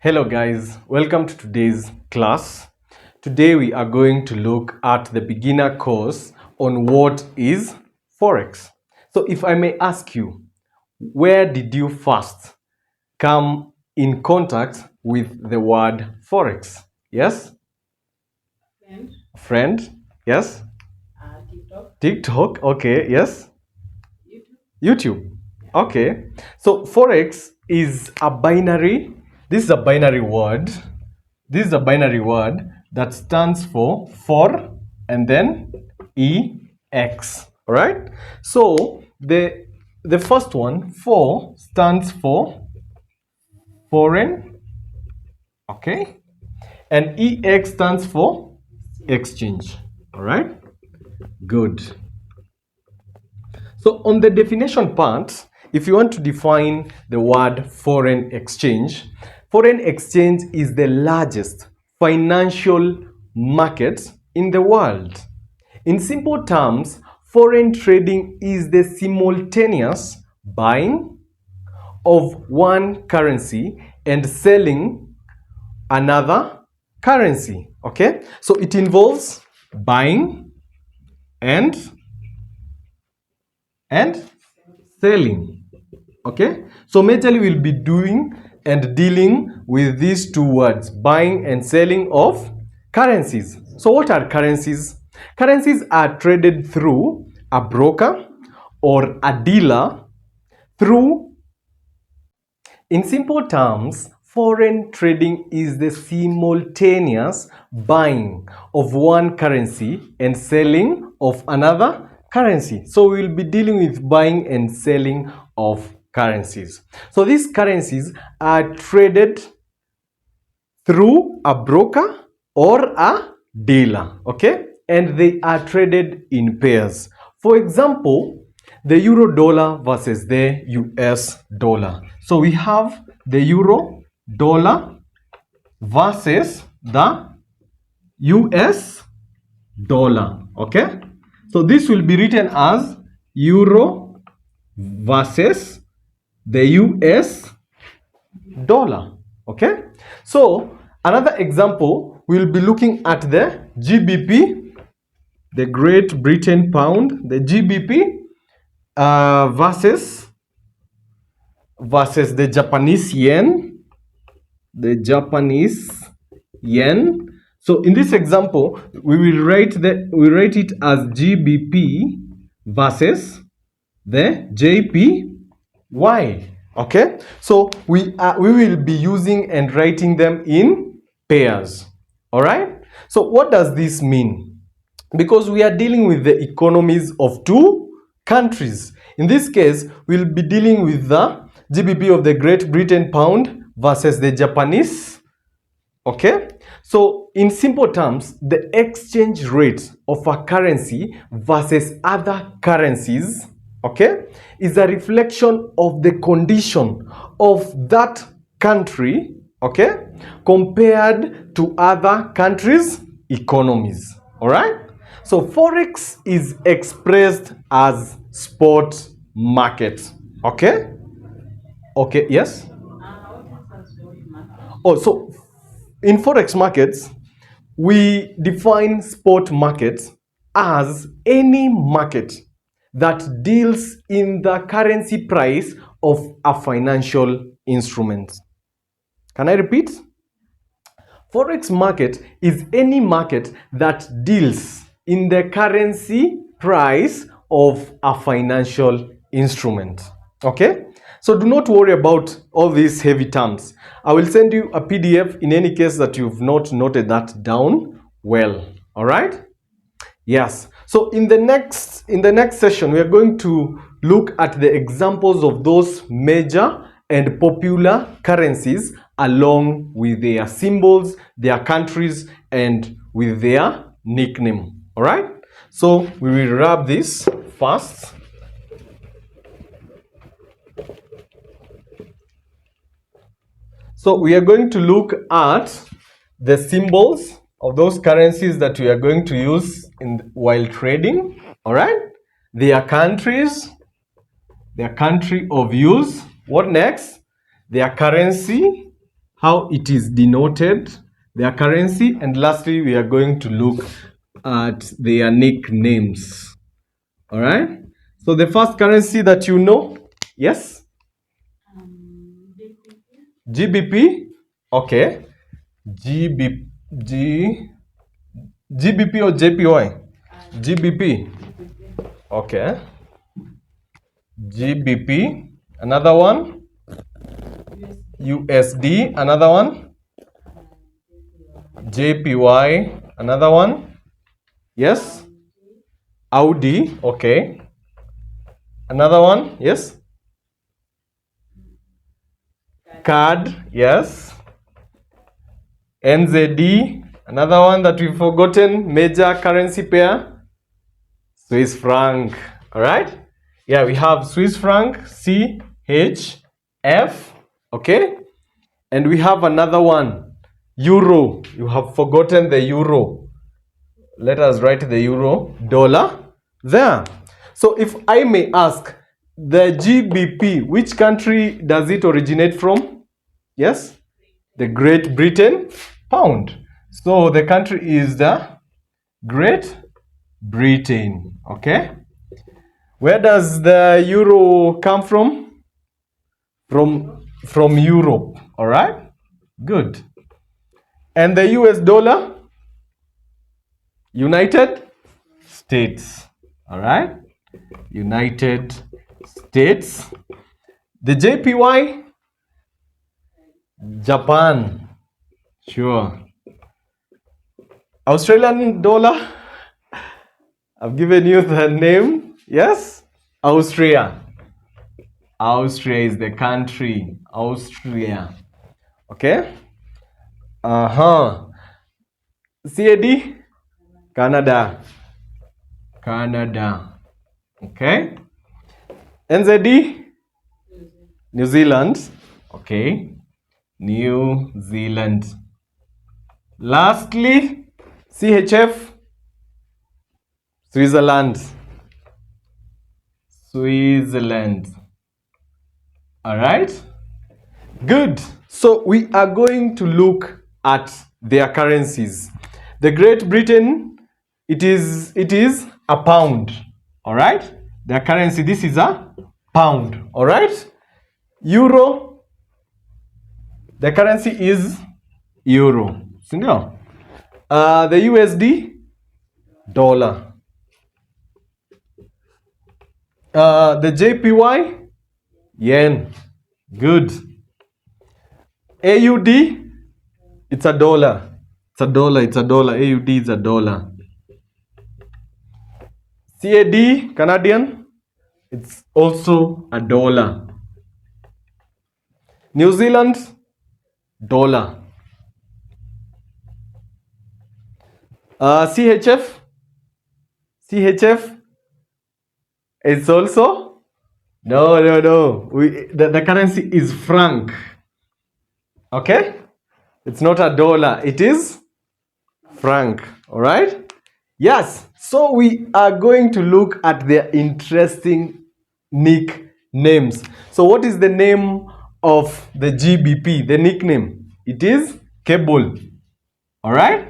Hello guys, welcome to today's class. Today we are going to look at the beginner course on what is Forex. So if I may ask you, where did you first come in contact with the word Forex? Yes? Friend? Yes? TikTok? Okay, yes? YouTube. Okay. So Forex is a binary. This is a binary word. This is a binary word that stands for and then EX. All right. So the first one, for, stands for foreign. Okay. And EX stands for exchange. All right. Good. So on the definition part, if you want to define the word foreign exchange is the largest financial market in the world. In simple terms, foreign trading is the simultaneous buying of one currency and selling another currency. Okay, so it involves buying and selling. Okay, so majorly we'll be doing and dealing with these two words, buying and selling of currencies. So what are currencies? Currencies are traded through a broker or a dealer through, in simple terms, foreign trading is the simultaneous buying of one currency and selling of another currency. So we will be dealing with buying and selling of currencies. So these currencies are traded through a broker or a dealer, okay? And they are traded in pairs. For example, the euro dollar versus the US dollar. So we have the euro dollar versus the US dollar, okay? So this will be written as euro versus the US dollar, okay? So another example, we'll be looking at the GBP, the Great Britain pound, the GBP versus the Japanese yen, So in this example, we will write it as GBP versus the JPY. Okay, so we will be using and writing them in pairs. All right, so what does this mean? Because we are dealing with the economies of two countries. In this case, we'll be dealing with the GBP of the Great Britain pound versus the Japanese. Okay, so in simple terms, the exchange rate of a currency versus other currencies, okay, is a reflection of the condition of that country, okay, compared to other countries' economies. All right, so Forex is expressed as spot market. Okay, yes. Oh, so in Forex markets, we define spot markets as any market that deals in the currency price of a financial instrument. Can I repeat? Forex market is any market that deals in the currency price of a financial instrument. Okay? So do not worry about all these heavy terms. I will send you a PDF in any case that you've not noted that down well. All right? Yes. So in the next session, we are going to look at the examples of those major and popular currencies along with their symbols, their countries, and with their nickname. All right? So we will wrap this first. So we are going to look at the symbols of those currencies that we are going to use while trading. All right, their countries, their country of use. What next? Their currency, how it is denoted, their currency, and lastly, we are going to look at their nicknames. All right. So the first currency that you know, yes, GBP. Okay, GBP or JPY? GBP. Okay. GBP. Another one. USD. Another one. JPY. Another one. Yes. Audi. Okay. Another one. Yes. CAD. Yes. NZD. Another one that we've forgotten. Major currency pair. Swiss franc. All right. Yeah, we have Swiss franc. CHF. Okay. And we have another one. Euro. You have forgotten the euro. Let us write the euro. Dollar. There. So if I may ask, the GBP, which country does it originate from? Yes? The Great Britain. Pound. So the country is the Great Britain. Okay? Where does the euro come from? From Europe. All right? Good. And the US dollar? United States. All right? United States. The JPY? Japan. Sure. Australian dollar? I've given you the name. Yes? Austria. Austria is the country. Austria. Okay? CAD? Canada. Canada. Okay? NZD? New Zealand. Okay. New Zealand. Lastly, CHF? Switzerland. Switzerland. All right? Good. So we are going to look at their currencies. The Great Britain, it is a pound. All right? Their currency, this is a pound. All right? Euro, the currency is euro. The USD, dollar. The JPY, yen. Good. AUD, it's a dollar. It's a dollar. It's a dollar. AUD is a dollar. CAD, Canadian, it's also a dollar. New Zealand, dollar. CHF, it's also no. The currency is franc. Okay, it's not a dollar. It is franc. All right. Yes. So we are going to look at their interesting nicknames. So what is the name of the GBP? The nickname? It is cable. All right.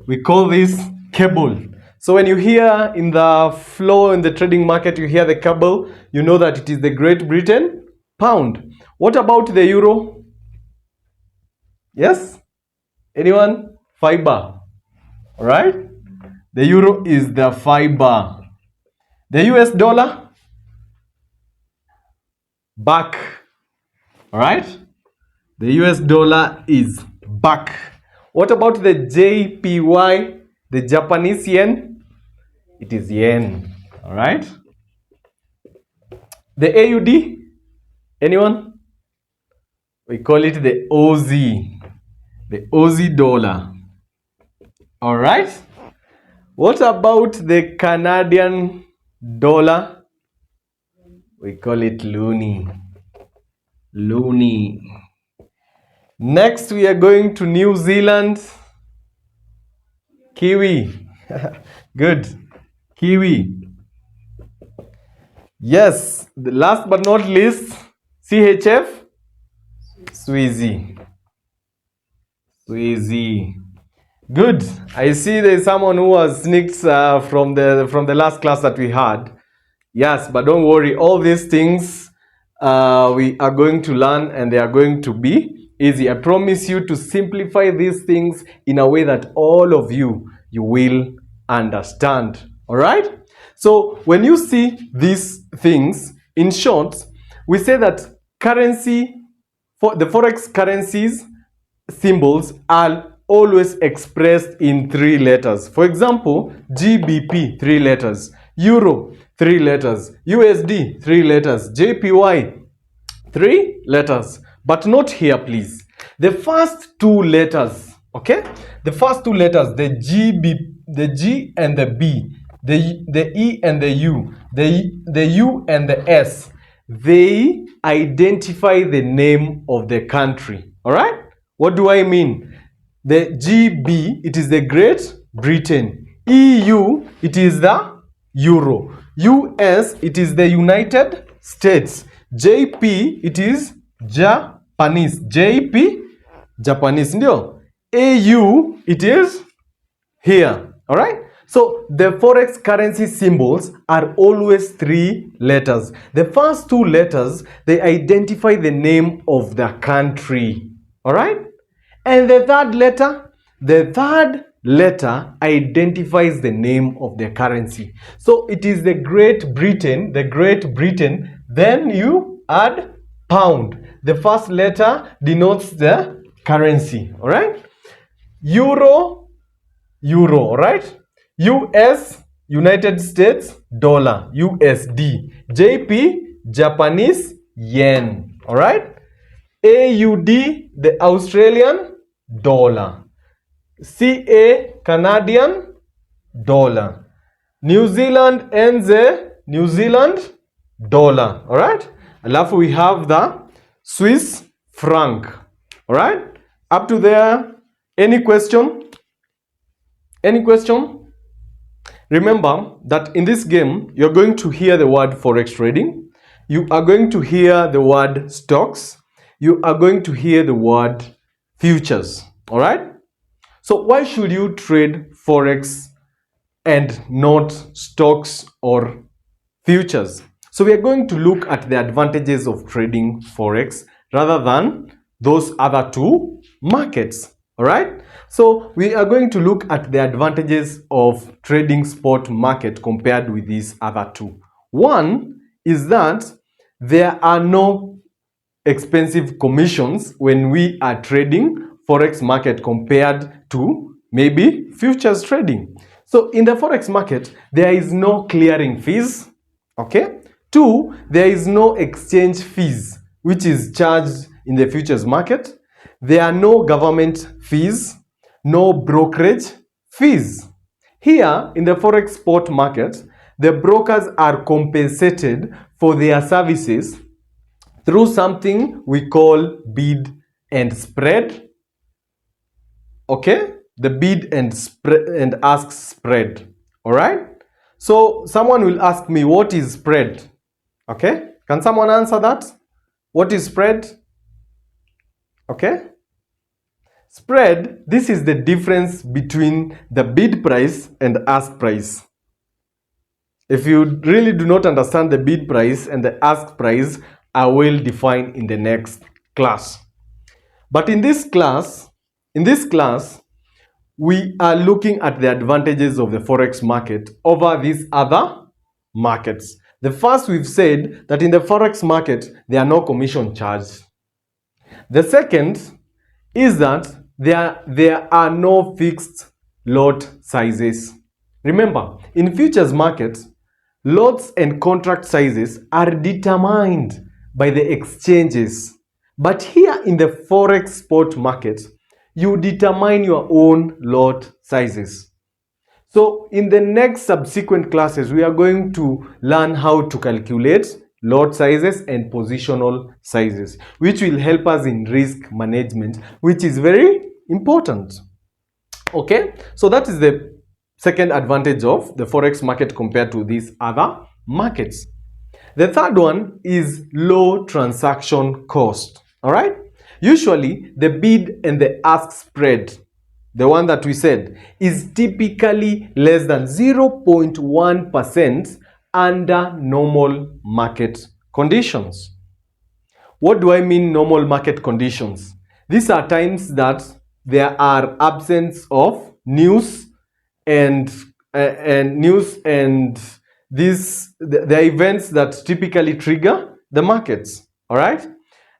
We call this cable. So when you hear in the flow in the trading market, you hear the cable, you know that it is the Great Britain pound. What about the euro? Yes? Anyone? Fiber. All right? The euro is the fiber. The US dollar? Back. All right? The US dollar is back. What about the JPY, the Japanese yen? It is yen. All right? The AUD? Anyone? We call it the Aussie. The Aussie dollar. All right? What about the Canadian dollar? We call it loonie. Loonie. Next, we are going to New Zealand. Kiwi. Good. Kiwi. Yes. The last but not least, CHF. Swizzy. So easy. Good. I see there's someone who was sneaked from the last class that we had. Yes, but don't worry. All these things we are going to learn, and they are going to be easy. I promise you to simplify these things in a way that all of you will understand. All right? So when you see these things, in short, we say that currency, for the forex currencies symbols are always expressed in 3 letters. For example, GBP 3 letters, Euro 3 letters, USD 3 letters, JPY 3 letters. But not here, please. The first 2 letters, okay? The first 2 letters, the G and the B, the E and the U, the U and the S, they identify the name of the country. All right? What do I mean? The GB, it is the Great Britain. EU, it is the Euro. US, it is the United States. JP, it is Japanese. JP, Japanese. Ndio. AU, it is here. All right? So the forex currency symbols are always 3 letters. The first 2 letters, they identify the name of the country. All right? And the third letter identifies the name of the currency. So it is the Great Britain, then you add pound. The first letter denotes the currency, all right? Euro, all right? US, United States dollar, USD. JP, Japanese yen, all right? AUD, the Australian dollar. CA, Canadian dollar. New Zealand, NZ, New Zealand dollar. All right? Alafu we have the Swiss franc. All right? Up to there, any question? Any question? Remember that in this game, you're going to hear the word forex trading. You are going to hear the word stocks. You are going to hear the word futures. All right? So why should you trade forex and not stocks or futures? So we are going to look at the advantages of trading forex rather than those other 2 markets. All right? So we are going to look at the advantages of trading spot market compared with these other 2. One is that there are no expensive commissions when we are trading forex market compared to maybe futures trading. So in the forex market, there is no clearing fees, okay? 2, there is no exchange fees which is charged in the futures market. There are no government fees, no brokerage fees. Here in the forex spot market, the brokers are compensated for their services through something we call bid and spread. Okay? The bid and ask spread. All right? So someone will ask me, what is spread? Okay? Can someone answer that? What is spread? Okay? Spread, this is the difference between the bid price and ask price. If you really do not understand the bid price and the ask price, I will define in the next class. But in this class, we are looking at the advantages of the forex market over these other markets. The first, we've said that in the forex market, there are no commission charged. The second is that there are no fixed lot sizes. Remember, in futures markets, lots and contract sizes are determined by the exchanges. But here in the forex spot market, you determine your own lot sizes. So in the next subsequent classes, we are going to learn how to calculate lot sizes and positional sizes, which will help us in risk management, which is very important. Okay, so that is the second advantage of the forex market compared to these other markets. The third one is low transaction cost. All right, Usually, the bid and the ask spread, the one that we said, is typically less than 0.1% under normal market conditions. What do I mean normal market conditions? These are times that there are absence of news and these the events that typically trigger the markets. All right.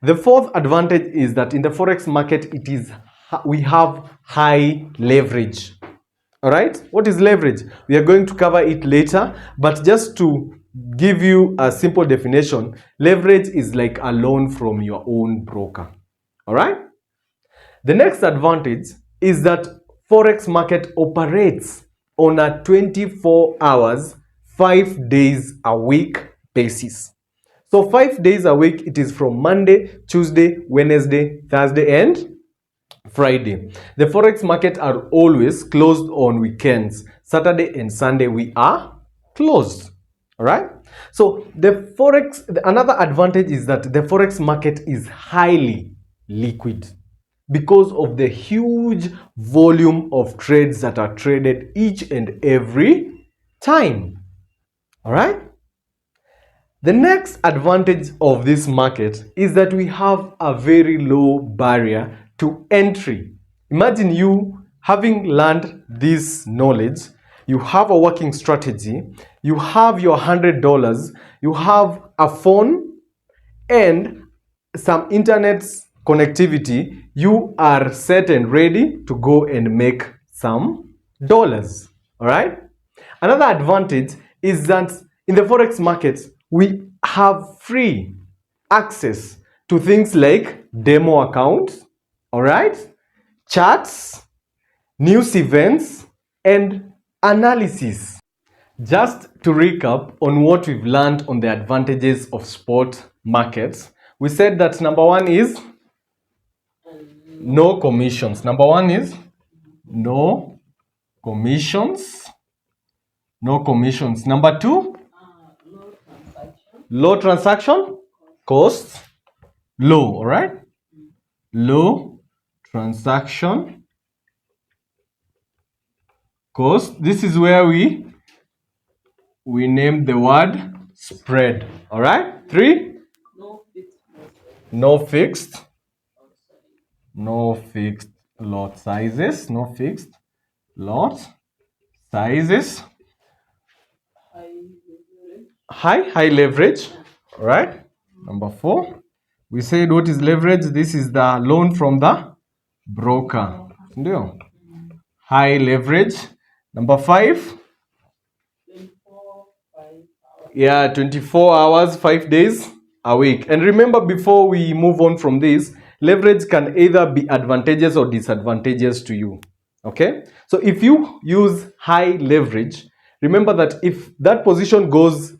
The fourth advantage is that in the forex market, we have high leverage. All right. What is leverage? We are going to cover it later, but just to give you a simple definition, leverage is like a loan from your own broker. All right. The next advantage is that forex market operates on a 24 hours, 5 days a week basis. So 5 days a week, it is from Monday, Tuesday, Wednesday, Thursday, and Friday. The forex market are always closed on weekends. Saturday and Sunday we are closed. All right. So another advantage is that the forex market is highly liquid because of the huge volume of trades that are traded each and every time. All right. The next advantage of this market is that we have a very low barrier to entry. Imagine you having learned this knowledge, you have a working strategy, you have your $100, you have a phone and some internet connectivity, you are set and ready to go and make some dollars. All right. Another advantage is that in the forex market, we have free access to things like demo accounts, all right, charts, news events, and analysis. Just to recap on what we've learned on the advantages of spot markets, we said that number one is no commissions. Number one is no commissions. No commissions. Number two, low transaction costs. Low, all right? Low transaction cost. This is where we named the word spread. All right? Three, no fixed lot sizes. No fixed lot sizes. High leverage. All right. Number four, we said what is leverage? This is the loan from the broker. High leverage. Number five, 24 hours, 5 days a week. And remember, before we move on from this, leverage can either be advantageous or disadvantageous to you. Okay. So if you use high leverage, remember that if that position goes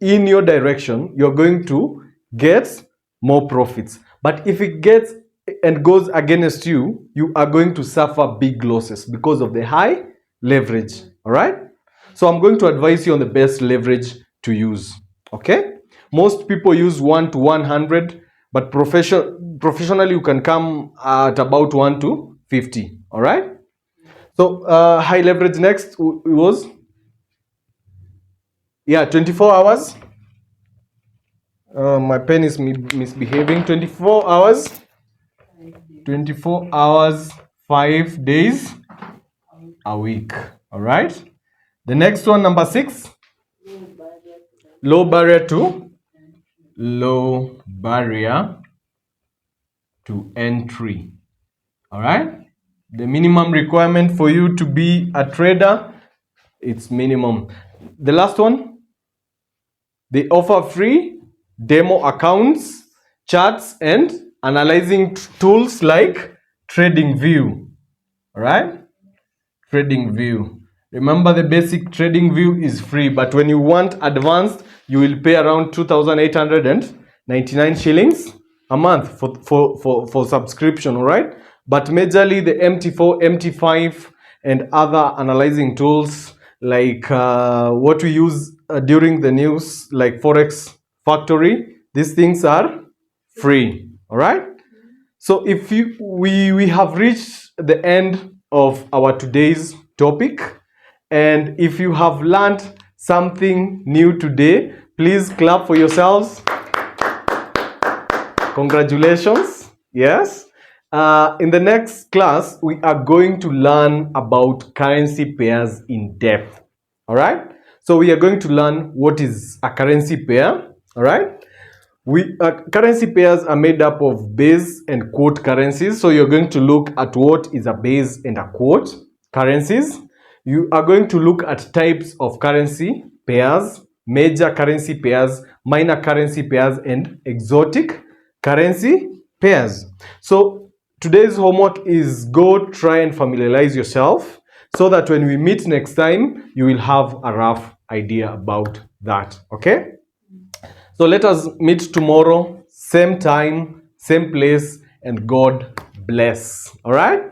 in your direction, you're going to get more profits. But if it gets and goes against you, you are going to suffer big losses because of the high leverage. All right. So I'm going to advise you on the best leverage to use. Okay. Most people use 1 to 100, but professionally you can come at about 1 to 50. All right. So high leverage next was 24 hours. My pen is misbehaving. 24 hours. 24 hours, 5 days a week. All right. The next one, number 6. Low barrier to entry. All right. The minimum requirement for you to be a trader, it's minimum. The last one, they offer free demo accounts, charts, and analyzing tools like TradingView. All right. TradingView. Remember, the basic TradingView is free, but when you want advanced, you will pay around 2,899 shillings a month for subscription. All right. But majorly the MT4, MT5, and other analyzing tools like what we use during the news, like Forex Factory, these things are free. All right. So if we have reached the end of our today's topic, and if you have learned something new today, please clap for yourselves. Congratulations. Yes. In the next class, we are going to learn about currency pairs in depth. All right. So we are going to learn what is a currency pair. All right. Currency pairs are made up of base and quote currencies. So you're going to look at what is a base and a quote currencies. You are going to look at types of currency pairs, major currency pairs, minor currency pairs, and exotic currency pairs. So today's homework is go try and familiarize yourself so that when we meet next time, you will have a rough idea about that. Okay? So let us meet tomorrow, same time, same place, and God bless. All right?